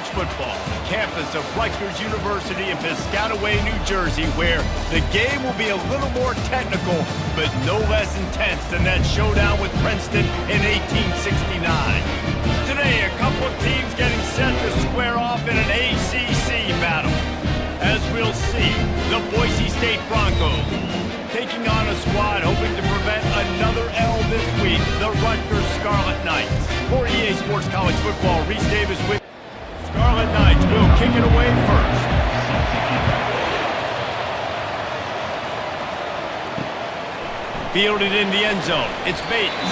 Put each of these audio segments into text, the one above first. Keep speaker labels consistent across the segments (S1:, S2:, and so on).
S1: college football, campus of Rutgers University in Piscataway, New Jersey, where the game will be a little more technical, but no less intense than that showdown with Princeton in 1869. Today, a couple of teams getting set to square off in an ACC battle. As we'll see, the Boise State Broncos taking on a squad hoping to prevent another L this week, the Rutgers Scarlet Knights. For EA Sports College Football, Reese Davis with Scarlet Knights will kick it away first. Fielded in the end zone. It's Bates.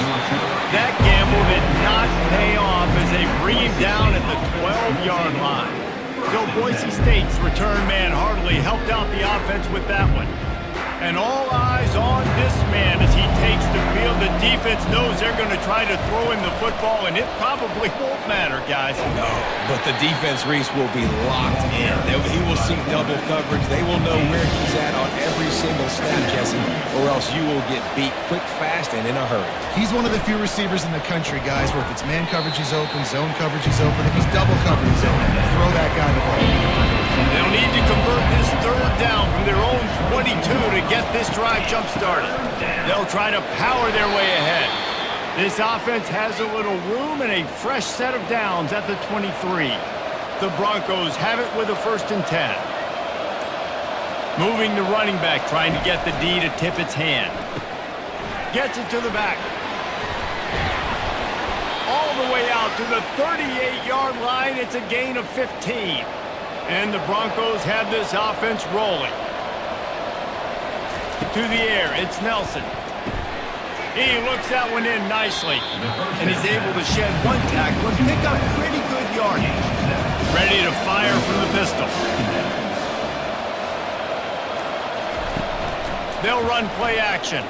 S1: That gamble did not pay off as they bring him down at the 12-yard line. So Boise State's return man Hartley helped out the offense with that one. And all eyes on this man as he takes the field. The defense knows they're going to try to throw him the football, and it probably won't matter, guys.
S2: No, but the defense, Reese, will be locked in. He will see double coverage. They will know where he's at on every single snap, Jesse, or else you will get beat quick, fast, and in a hurry.
S3: He's one of the few receivers in the country, guys, where if it's man coverage, he's open, zone coverage, he's open. If he's double coverage, he's open. Throw that guy the ball.
S1: They'll need to convert this third down from their own 22 to get this drive jump-started. They'll try to power their way ahead. This offense has a little room and a fresh set of downs at the 23. The Broncos have it with a 1st and 10. Moving the running back, trying to get the D to tip its hand. Gets it to the back. All the way out to the 38-yard line. It's a gain of 15. And the Broncos have this offense rolling. To the air, it's Nelson. He looks that one in nicely. And he's able to shed one tackle and pick up pretty good yardage. Ready to fire from the pistol. They'll run play action.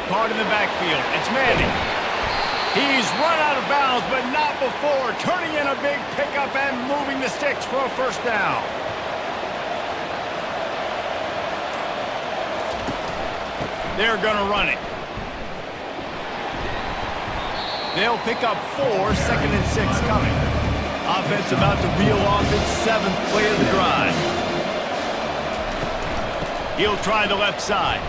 S1: Caught in the backfield. It's Manning. He's run out of bounds, but not before. Turning in a big pickup and moving the sticks for a 1st down. They're going to run it. They'll pick up 4, 2nd and 6 coming. Offense about to reel off its 7th play of the drive. He'll try the left side.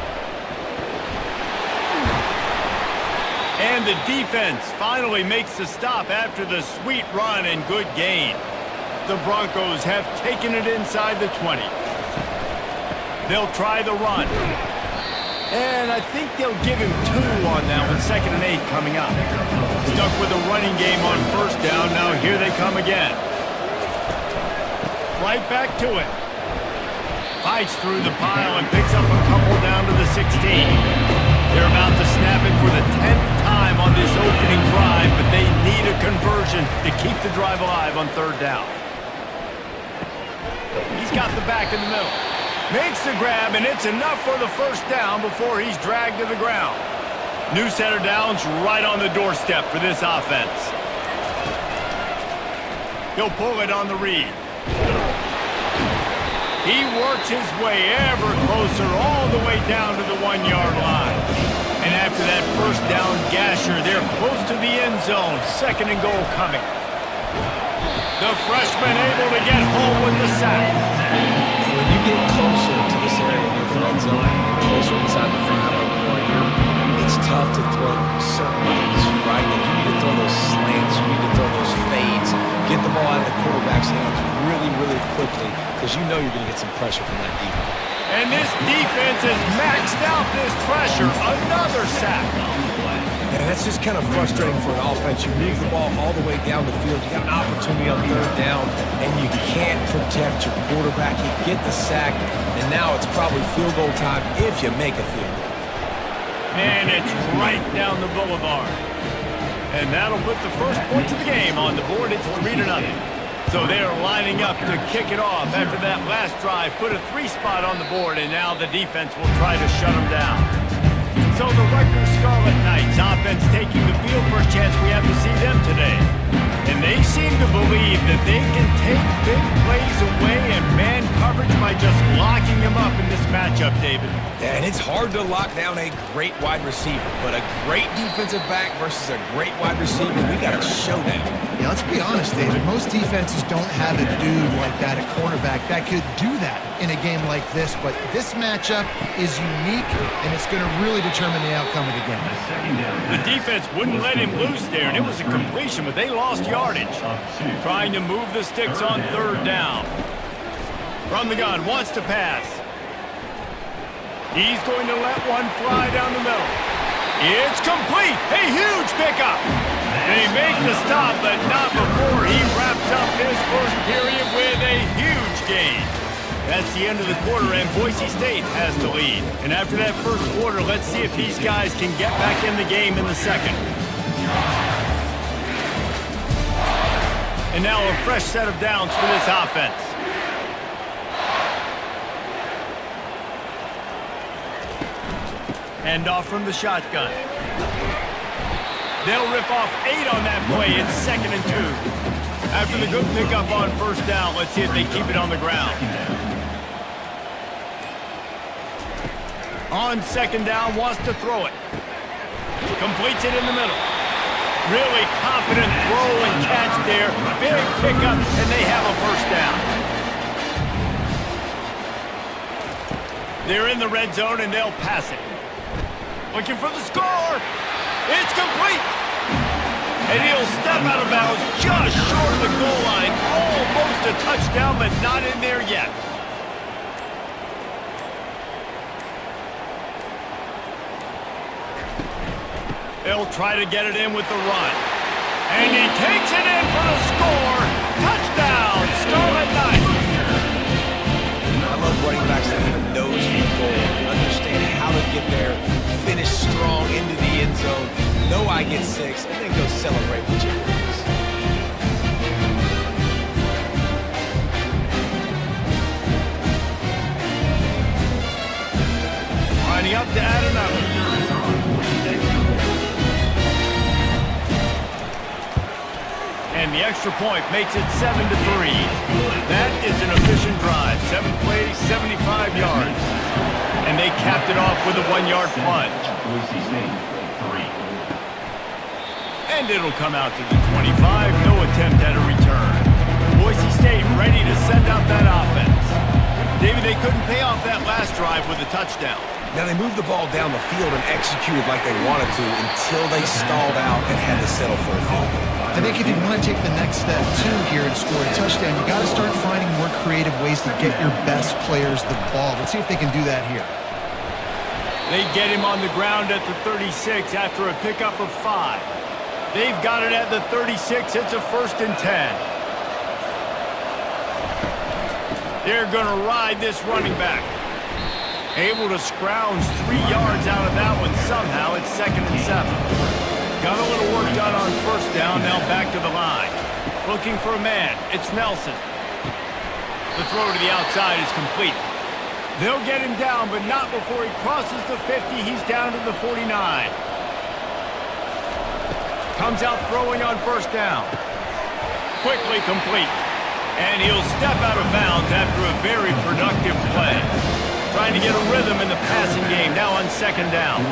S1: And the defense finally makes the stop after the sweet run and good gain. The Broncos have taken it inside the 20. They'll try the run. And I think they'll give him 2 on that one. 2nd and 8 coming up. Stuck with a running game on 1st down. Now here they come again. Right back to it. Fights through the pile and picks up a couple down to the 16. They're about to snap it for the 10th time on this opening drive, but they need a conversion to keep the drive alive on 3rd down. He's got the back in the middle. Makes the grab, and it's enough for the 1st down before he's dragged to the ground. New set of downs right on the doorstep for this offense. He'll pull it on the read. He works his way ever closer all the way down to the 1-yard line. And after that 1st down gasher, they're close to the end zone. 2nd and goal coming. The freshman able to get home with the sack.
S2: When you get closer to this area near the red zone and closer inside the 5 like you are here, it's tough to throw certain routes, right? Like you need to throw those slants, you need to throw those fades, get the ball out of the quarterback's hands really, really quickly because you know you're going to get some pressure from that defense.
S1: And this defense has maxed out this pressure. Another sack.
S2: And that's just kind of frustrating for an offense. You move the ball all the way down the field. You got an opportunity on 3rd down, and you can't protect your quarterback. You get the sack, and now it's probably field goal time if you make a field goal.
S1: And it's right down the boulevard. And that'll put the first points of the game on the board. It's 3-0. So they're lining up to kick it off after that last drive. Put a 3 spot on the board, and now the defense will try to shut them down. So the Rutgers Scarlet Knights offense taking the field. First chance we have to see them today. And they seem to believe believe that they can take big plays away and man coverage by just locking him up in this matchup, David.
S2: Yeah, and it's hard to lock down a great wide receiver, but a great defensive back versus a great wide receiver, we got a showdown.
S3: Yeah, let's be honest, David. Most defenses don't have a dude like that, a cornerback, that could do that in a game like this, but this matchup is unique, and it's going to really determine the outcome of the game.
S1: The defense wouldn't let him loose there, and it was a completion, but they lost yardage. Trying to move the sticks on third down. From the gun, wants to pass. He's going to let one fly down the middle. It's complete. A huge pickup. They make the stop, but not before he wraps up his first period with a huge gain. That's the end of the quarter, and Boise State has the lead. And after that first quarter, let's see if these guys can get back in the game in the second. And now a fresh set of downs for this offense. Hand off from the shotgun. They'll rip off 8 on that play. It's 2nd and 2. After the good pickup on first down, let's see if they keep it on the ground. On 2nd down, wants to throw it. Completes it in the middle. Really confident throw and catch there. Big pickup, and they have a first down. They're in the red zone, and they'll pass it. Looking for the score. It's complete. And he'll step out of bounds just short of the goal line. Almost a touchdown, but not in there yet. They'll try to get it in with the run. And he takes it in for the score. Touchdown, Scarlet Knights.
S2: I love running backs that have a nose for the goal and understand how to get there, finish strong into the end zone, know I get 6, and then go celebrate whichever it is.
S1: Lining up to add another. And the extra point makes it 7-3. That is an efficient drive. 7 plays, 75 yards. And they capped it off with a 1-yard plunge. And it'll come out to the 25. No attempt at a return. Boise State ready to send out that offense. David, they couldn't pay off that last drive with a touchdown.
S2: Now they moved the ball down the field and executed like they wanted to until they stalled out and had to settle for a field goal.
S3: I think if you want to take the next step, too, here and score a touchdown, you got to start finding more creative ways to get your best players the ball. Let's see if they can do that here.
S1: They get him on the ground at the 36 after a pickup of 5. They've got it at the 36. It's a 1st and 10. They're going to ride this running back. Able to scrounge 3 yards out of that one somehow. It's 2nd and 7. Got a little work done on first down. Now back to the line. Looking for a man. It's Nelson. The throw to the outside is complete. They'll get him down, but not before he crosses the 50. He's down to the 49. Comes out throwing on first down. Quickly complete. And he'll step out of bounds after a very productive play. Trying to get a rhythm in the passing game. Now on 2nd down.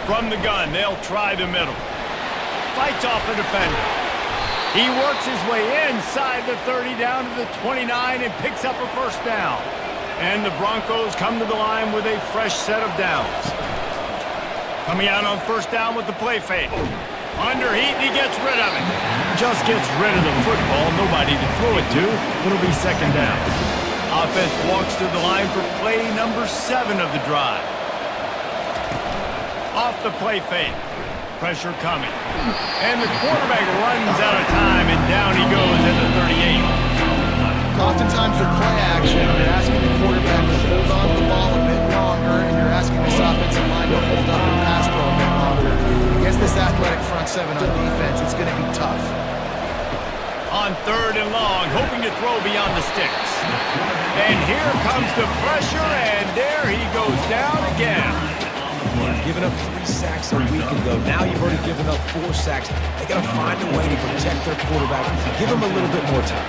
S1: From the gun, they'll try the middle. Fights off a defender. He works his way inside the 30 down to the 29 and picks up a first down. And the Broncos come to the line with a fresh set of downs. Coming out on first down with the play fake. Under heat, he gets rid of it. Just gets rid of the football. Nobody to throw it to. It'll be 2nd down. Offense walks to the line for play number 7 of the drive. Off the play fake. Pressure coming. And the quarterback runs out of time, and down he goes at the 38.
S3: Oftentimes with play action, you're asking the quarterback to hold on to the ball a bit longer, and you're asking this offensive line to hold up and pass pro a bit longer. Against this athletic front 7 on defense, it's going to be tough.
S1: On 3rd and long, hoping to throw beyond the sticks. And here comes the pressure, and there he goes down again.
S2: They've given up 3 sacks a week ago. Now you've already given up 4 sacks. They got to find a way to protect their quarterback. Give him a little bit more time.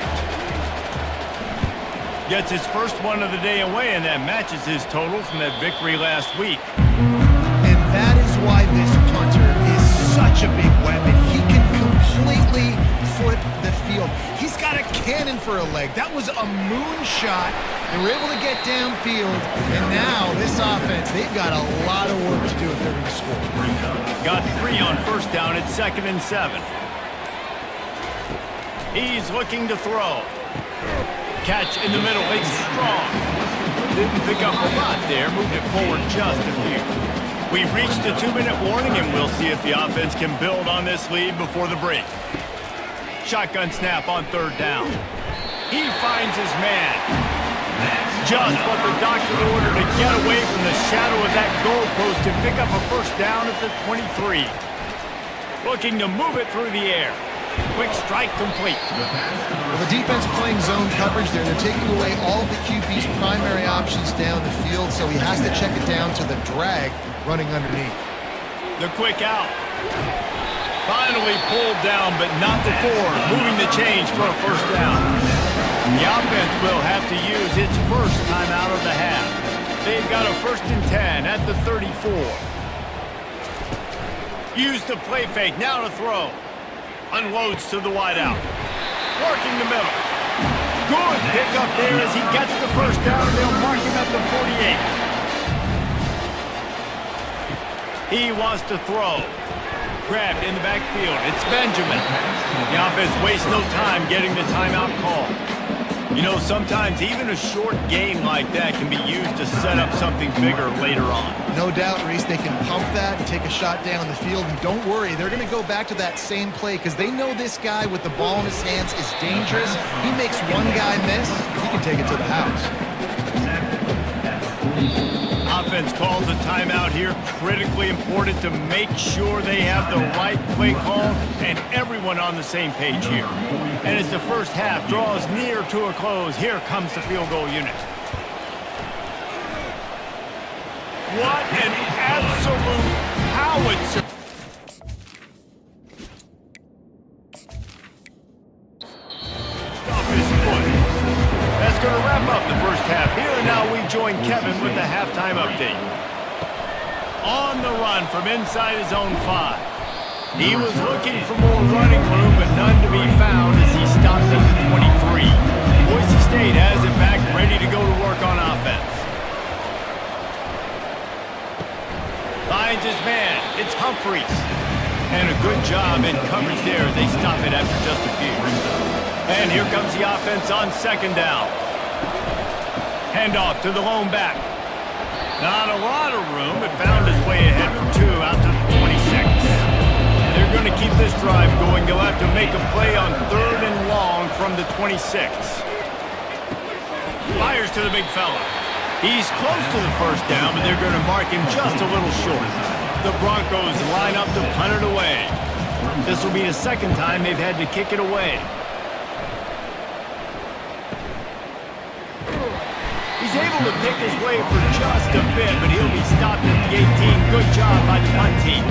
S1: Gets his first one of the day away, and that matches his total from that victory last week.
S3: And that is why this punter is such a big weapon. He can completely flip the field. He's got a cannon for a leg. That was a moonshot. They were able to get downfield, and now this offense, they've got a lot of work to do if they're going to score.
S1: Got 3 on first down at 2nd and 7. He's looking to throw. Catch in the middle, it's strong. Didn't pick up a lot there, moved it forward just a few. We've reached the 2-minute warning, and we'll see if the offense can build on this lead before the break. Shotgun snap on 3rd down. He finds his man. Just what the doctor ordered to get away from the shadow of that goalpost and pick up a first down at the 23. Looking to move it through the air. Quick strike complete.
S3: Well, the defense playing zone coverage there. They're taking away all of the QB's primary options down the field, so he has to check it down to the drag running underneath.
S1: The quick out. Finally pulled down, but not before moving the chains for a first down. The offense will have to use its first timeout of the half. They've got a 1st and 10 at the 34. Use the play fake, now to throw. Unloads to the wideout. Working the middle. Good pick up there as he gets the first down, and they'll mark him at the 48. He wants to throw. Grabbed in the backfield. It's Benjamin. The offense wastes no time getting the timeout call. You know, sometimes even a short game like that can be used to set up something bigger later on.
S3: No doubt, Reese, they can pump that and take a shot down the field. And don't worry, they're going to go back to that same play because they know this guy with the ball in his hands is dangerous. He makes one guy miss, he can take it to the house.
S1: Offense calls a timeout here. Critically important to make sure they have the right play call and everyone on the same page here. And as the first half draws near to a close, here comes the field goal unit. What an absolute howitzer. Off his foot. That's going to wrap up the first half here. And now we join Kevin with the halftime update. On the run from inside his own 5. He was looking for more running room, but none to be found as he stopped at the 23. Boise State has it back, ready to go to work on offense. Finds his man. It's Humphreys. And a good job in coverage there as they stop it after just a few. And here comes the offense on 2nd down. Handoff to the lone back. Not a lot of room, but found his way ahead for 2 out to the 26. They're going to keep this drive going. They'll have to make a play on 3rd and long from the 26. Fires to the big fella. He's close to the first down, but they're going to mark him just a little short. The Broncos line up to punt it away. This will be the 2nd time they've had to kick it away. He's able to pick his way for just a bit, but he'll be stopped at the 18. Good job by the punt team.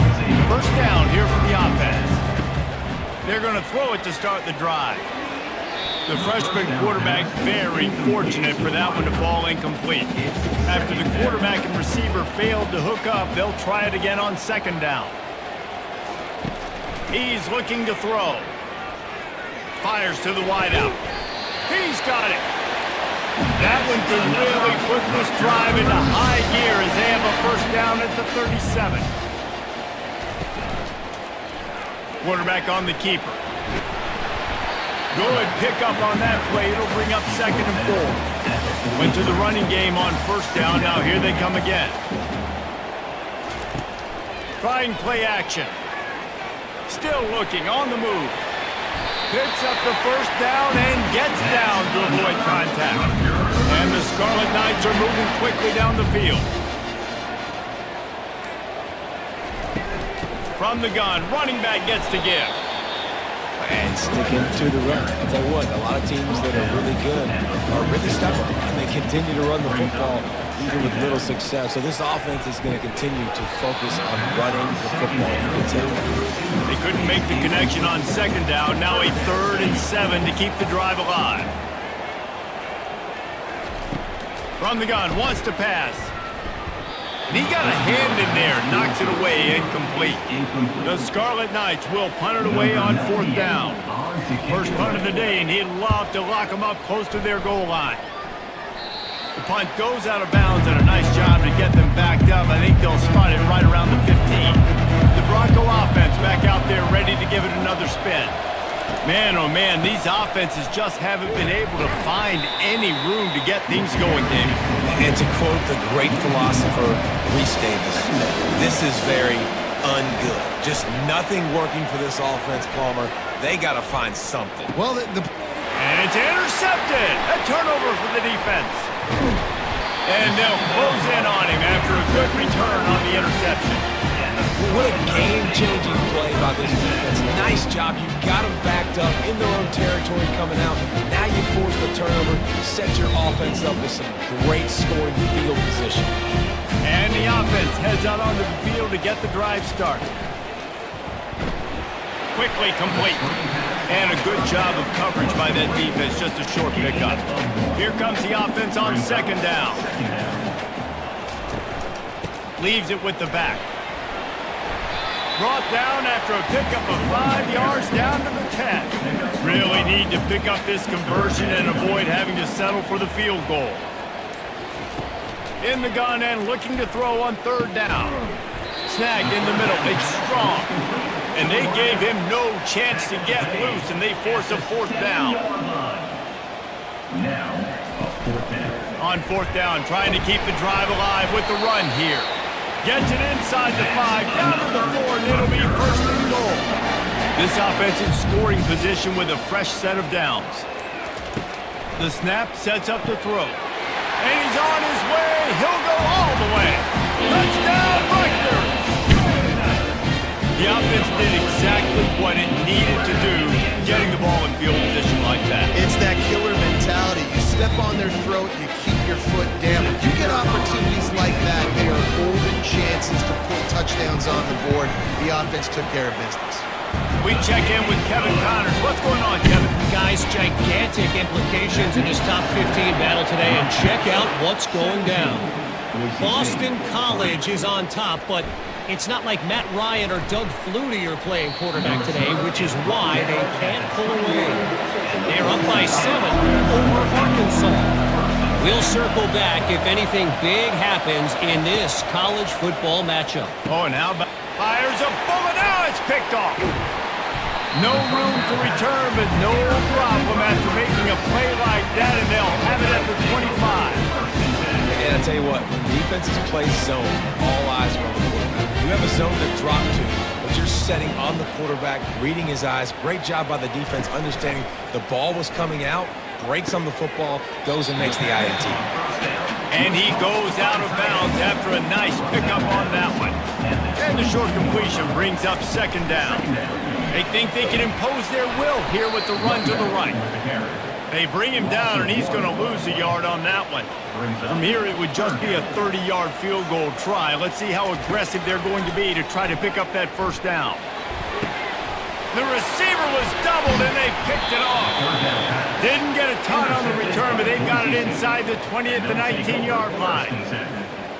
S1: First down here for the offense. They're going to throw it to start the drive. The freshman quarterback very fortunate for that one to fall incomplete. After the quarterback and receiver failed to hook up, they'll try it again on 2nd down. He's looking to throw. Fires to the wideout. He's got it. That one could really put this drive into high gear as they have a first down at the 37. Quarterback on the keeper. Good pickup on that play. It'll bring up 2nd and 4. Went to the running game on first down. Now here they come again. Trying play action. Still looking on the move. Picks up the first down and gets down to avoid contact. And the Scarlet Knights are moving quickly down the field. From the gun, running back gets to give.
S2: And sticking to the run. I'll tell you what, a lot of teams that are really good are really stubborn, and they continue to run the football even with little success. So this offense is going to continue to focus on running the football. You can tell.
S1: They couldn't make the connection on second down. Now a 3rd and 7 to keep the drive alive. From the gun, wants to pass. And he got a hand in there, knocks it away, incomplete. The Scarlet Knights will punt it away on 4th down. First punt of the day, and he'd love to lock them up close to their goal line. The punt goes out of bounds, and a nice job to get them backed up. I think they'll spot it right around the 15. The Bronco offense back out there ready to give it another spin. Man, oh man, these offenses just haven't been able to find any room to get things going, David.
S2: And to quote the great philosopher Reese Davis, this is very ungood. Just nothing working for this offense, Palmer. They got to find something.
S3: Well,
S1: and it's intercepted. A turnover for the defense. And they'll close in on him after a good return on the interception.
S2: What a game-changing play by this defense. Nice job. You got them backed up in their own territory coming out. Now you force the turnover, set your offense up with some great scoring field position.
S1: And the offense heads out onto the field to get the drive started. Quickly complete. And a good job of coverage by that defense. Just a short pickup. Here comes the offense on second down. Leaves it with the back. Brought down after a pickup of 5 yards down to the 10. Really need to pick up this conversion and avoid having to settle for the field goal. In the gun and looking to throw on 3rd down. Snagged in the middle. It's strong. And they gave him no chance to get loose, and they force a 4th down. On 4th down, trying to keep the drive alive with the run here. Gets it inside the 5, down to the 4, and it'll be 1st and goal. This offense in scoring position with a fresh set of downs. The snap sets up the throw. And he's on his way. He'll go all the way. Touchdown, Rutgers! The offense did exactly what it needed to do, getting the ball in field position like that.
S3: it's that killer mentality. You step on their throat, you keep your foot down. If you get opportunities like that, they are golden chances to put touchdowns on the board. The offense took care of business.
S1: We check in with Kevin Connors. What's going on, Kevin?
S4: Guys, gigantic implications in this top 15 battle today, and check out what's going down. Boston College is on top, but it's not like Matt Ryan or Doug Flutie are playing quarterback today, which is why they can't pull away. They're up by 7 over Arkansas. We'll circle back if anything big happens in this college football matchup.
S1: Oh, and how about fires a bullet? Now it's picked off. No room to return, but no problem after making a play like that, and they'll have it at the 25.
S2: And I tell you what, when defenses play zone, all eyes are on the quarterback. You have a zone to drop to, but you're setting on the quarterback, reading his eyes. Great job by the defense, understanding the ball was coming out, breaks on the football, goes and makes the INT.
S1: And he goes out of bounds after a nice pickup on that one. And the short completion brings up 2nd down. They think they can impose their will here with the run to the right. They bring him down, and he's going to lose a yard on that one. From here, it would just be a 30-yard field goal try. Let's see how aggressive they're going to be to try to pick up that 1st down. The receiver was doubled, and they picked it off. Didn't get a ton on the return, but they got it inside the 20 at the 19-yard line.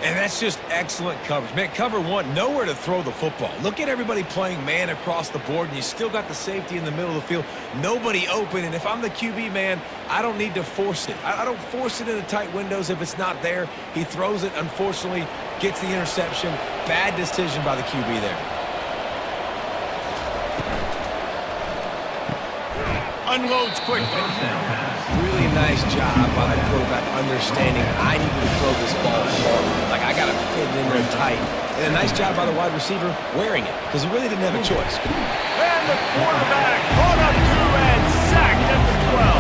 S2: And that's just excellent coverage. Man, cover one, nowhere to throw the football. Look at everybody playing man across the board, and you still got the safety in the middle of the field. Nobody open, and if I'm the QB, man, I don't need to force it. I don't force it into tight windows if it's not there. He throws it, unfortunately, gets the interception. Bad decision by the QB there.
S1: Unloads quickly.
S2: Really nice job by the quarterback understanding I need to throw this ball forward. Like, I got to fit it in there tight. And a nice job by the wide receiver wearing it, because he really didn't have a choice.
S1: And the quarterback caught up to and sacked at the 12.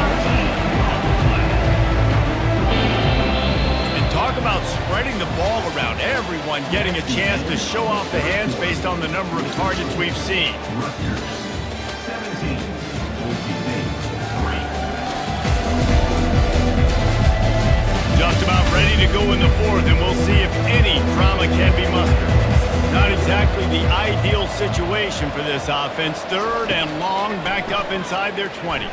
S1: And talk about spreading the ball around. Everyone getting a chance to show off the hands based on the number of targets we've seen. go in the fourth, and we'll see if any drama can be mustered. Not exactly the ideal situation for this offense. Third and long, backed up inside their 20.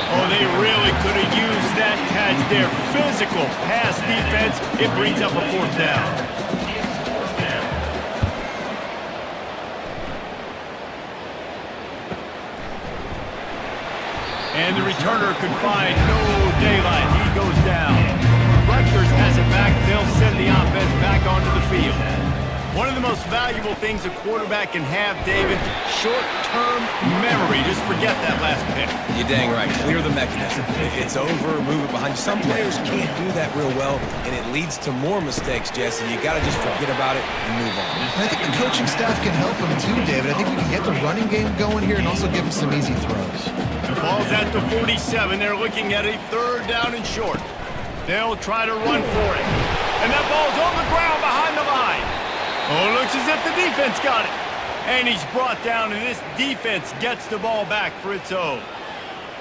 S1: Oh, they really could have used that catch there. Physical pass defense. It brings up a fourth down. And the returner could find no daylight. He goes down. Rutgers has it back. They'll send the offense back onto the field. One of the most valuable things a quarterback can have, David, short-term memory. Just forget that last pick.
S2: You're dang right. Clear the mechanism. If it's over, move it behind you. Some players can't do that real well, and it leads to more mistakes, Jesse. You got to just forget about it and move on.
S3: And I think the coaching staff can help him too, David. I think we can get the running game going here and also give him some easy throws.
S1: The ball's at the 47. They're looking at a third down and short. They'll try to run for it. And that ball's on the ground behind the line. Oh, it looks as if the defense got it. And he's brought down, and this defense gets the ball back for its own.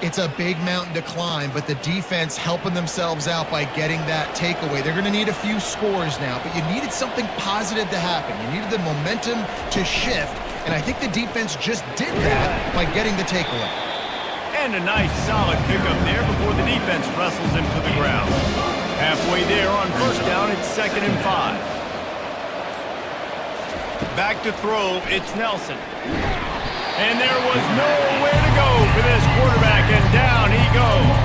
S3: It's a big mountain to climb, but the defense helping themselves out by getting that takeaway. They're going to need a few scores now, but you needed something positive to happen. You needed the momentum to shift, and I think the defense just did that by getting the takeaway.
S1: And a nice solid pickup there before the defense wrestles him to the ground. Halfway there on first down, it's 2nd and 5. Back to throw, it's Nelson. And there was nowhere to go for this quarterback, and down he goes.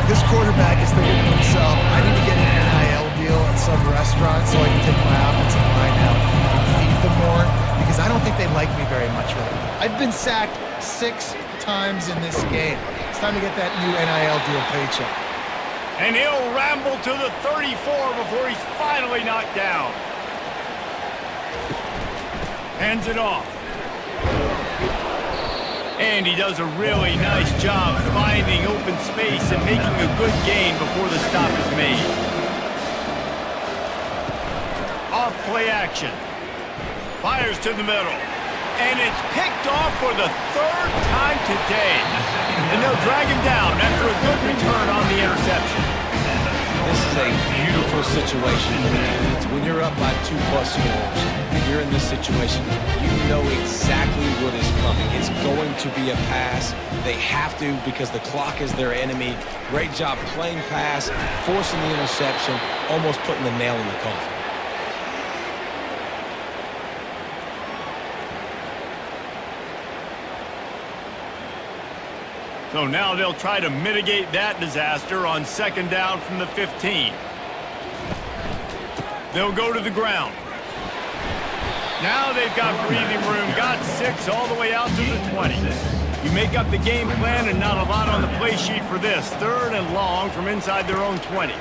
S3: This quarterback is thinking to himself, I need to get an NIL deal at some restaurant so I can take my offensive line out and feed them more, because I don't think they like me very much right now. I've been sacked 6 times in this game. It's time to get that new NIL deal paycheck.
S1: And he'll ramble to the 34 before he's finally knocked down. Hands it off. And he does a really nice job finding open space and making a good gain before the stop is made. Off play action. Fires to the middle. And it's picked off for the 3rd time today. And they'll drag him down after a good return on the interception.
S2: This is a beautiful situation for the defense. When you're up by 2+ scores, and you're in this situation, you know exactly what is coming. It's going to be a pass. They have to, because the clock is their enemy. Great job playing pass, forcing the interception, almost putting the nail in the coffin.
S1: So now they'll try to mitigate that disaster on 2nd down from the 15. They'll go to the ground. Now they've got breathing room, got 6 all the way out to the 20. You make up the game plan and not a lot on the play sheet for this. 3rd and long from inside their own 20.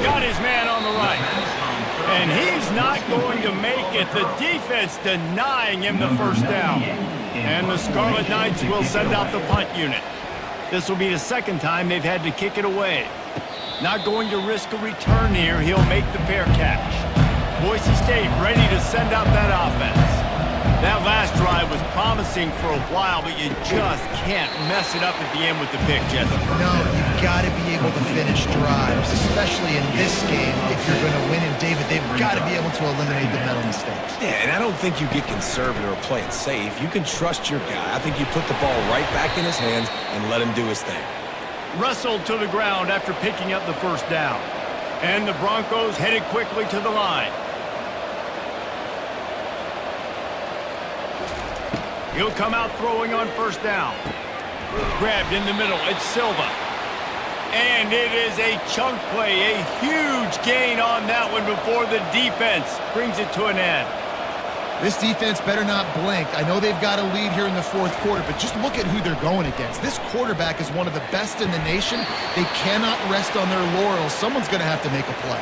S1: Got his man on the right. And he's not going to make it. The defense denying him the 1st down. And the Scarlet Knights will send out the punt unit. This will be the 2nd time they've had to kick it away. Not going to risk a return here. He'll make the fair catch. Boise State ready to send out that offense. That last drive was promising for a while, but you just can't mess it up at the end with the pick, Jesse.
S3: No, you've got to be able to finish drives, especially in this game. If you're going to win, and David, they've got to be able to eliminate the mental mistakes.
S2: Yeah, and I don't think you get conservative or play it safe. You can trust your guy. I think you put the ball right back in his hands and let him do his thing.
S1: Wrestled to the ground after picking up the 1st down. And the Broncos headed quickly to the line. He'll come out throwing on 1st down. Grabbed in the middle. It's Silva. And it is a chunk play. A huge gain on that one before the defense brings it to an end.
S3: This defense better not blink. I know they've got a lead here in the 4th quarter, but just look at who they're going against. This quarterback is one of the best in the nation. They cannot rest on their laurels. Someone's going to have to make a play.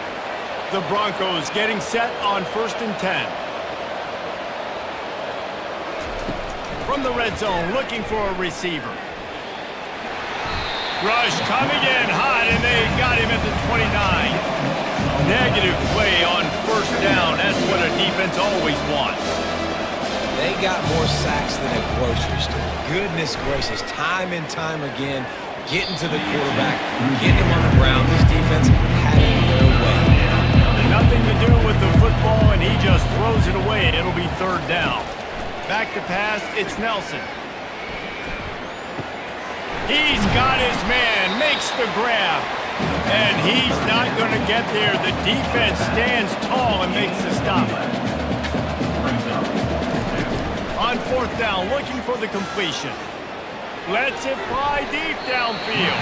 S1: The Broncos getting set on 1st and 10. From the red zone, looking for a receiver. Rush coming in hot, and they got him at the 29. Negative play on 1st down. That's what a defense always wants.
S2: They got more sacks than a grocery store. Goodness gracious, time and time again, getting to the quarterback, getting him on the ground. This defense having their way.
S1: Nothing to do with the football, and he just throws it away. It'll be third down. Back to pass, it's Nelson. He's got his man, makes the grab, and he's not going to get there. The defense stands tall and makes the stop. On fourth down, looking for the completion. Lets it fly deep downfield.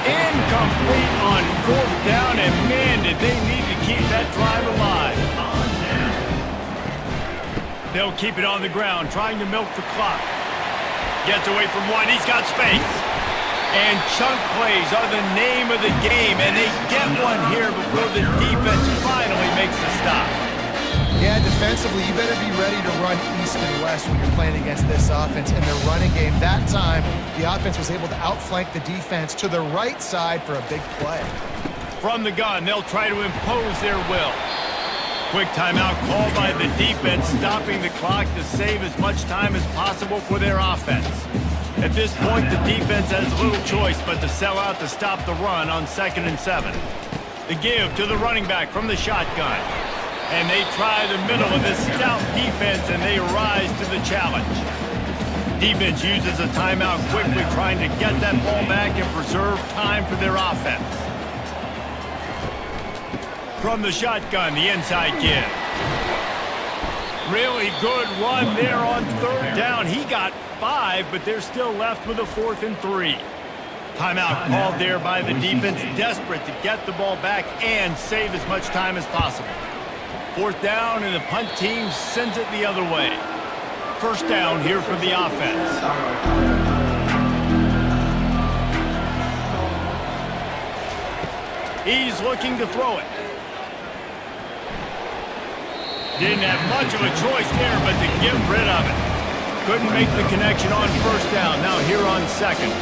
S1: Incomplete on fourth down, and man, did they need to keep that drive alive. They'll keep it on the ground, trying to milk the clock. Gets away from one, he's got space. And chunk plays are the name of the game, and they get one here before the defense finally makes the stop.
S3: Yeah, defensively, you better be ready to run east and west when you're playing against this offense and their running game. That time, the offense was able to outflank the defense to the right side for a big play.
S1: From the gun, they'll try to impose their will. Quick timeout called by the defense, stopping the clock to save as much time as possible for their offense. At this point, the defense has little choice but to sell out to stop the run on 2nd and 7. The give to the running back from the shotgun. And they try the middle of this stout defense, and they rise to the challenge. Defense uses a timeout quickly, trying to get that ball back and preserve time for their offense. From the shotgun, the inside give. Really good run there on third down. He got 5, but they're still left with a 4th and 3. Timeout called there by the defense, desperate to get the ball back and save as much time as possible. 4th down, and the punt team sends it the other way. First down here for the offense. He's looking to throw it. Didn't have much of a choice there, but to get rid of it. Couldn't make the connection on first down. Now here on 2nd.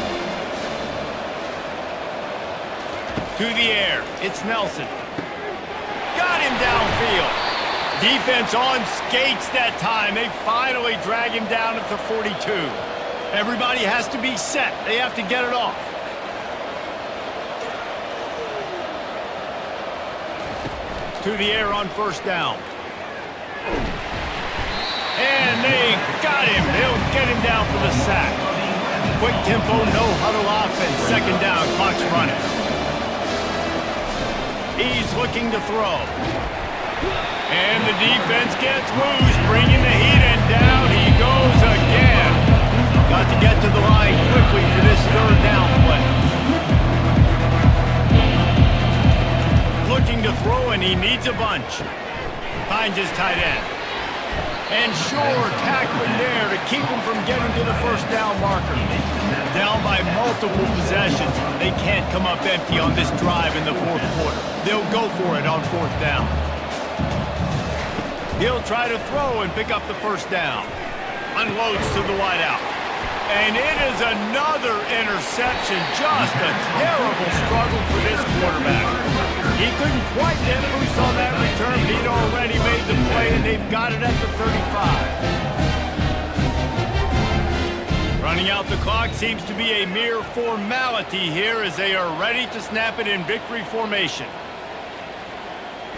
S1: To the air, it's Nelson. Got him downfield. Defense on skates that time. They finally drag him down at the 42. Everybody has to be set. They have to get it off. To the air on first down. And they got him. They'll get him down for the sack. Quick tempo, no huddle offense. 2nd down, clock's running. He's looking to throw. And the defense gets loose, bringing the heat, and down he goes again. Got to get to the line quickly for this third down play. Looking to throw, and he needs a bunch. Finds his tight end. And sure, tackling there to keep him from getting to the first down marker. Down by multiple possessions. They can't come up empty on this drive in the 4th quarter. They'll go for it on 4th down. He'll try to throw and pick up the first down. Unloads to the wideout. And it is another interception. Just a terrible struggle for this quarterback. He couldn't quite get loose on that return. He'd already made the play, and they've got it at the 35. Running out the clock seems to be a mere formality here as they are ready to snap it in victory formation.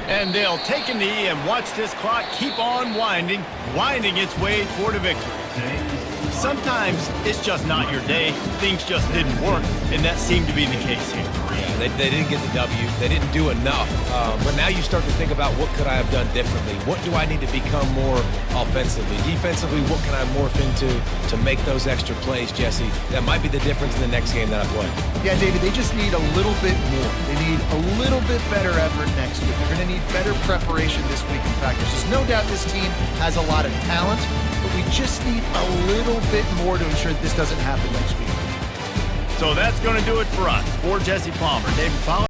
S1: And they'll take a knee and watch this clock keep on winding its way toward a victory. Sometimes it's just not your day. Things just didn't work, and that seemed to be the case here.
S2: Yeah, they didn't get the W. They didn't do enough. But now you start to think about, what could I have done differently? What do I need to become more offensively? Defensively, what can I morph into to make those extra plays, Jesse? That might be the difference in the next game that I play.
S3: Yeah, David, they just need a little bit more. They need a little bit better effort next week. They're going to need better preparation this week in practice. There's no doubt this team has a lot of talent, but we just need a little bit more to ensure that this doesn't happen next week.
S1: So that's going to do it for us. For Jesse Palmer, David Fowler.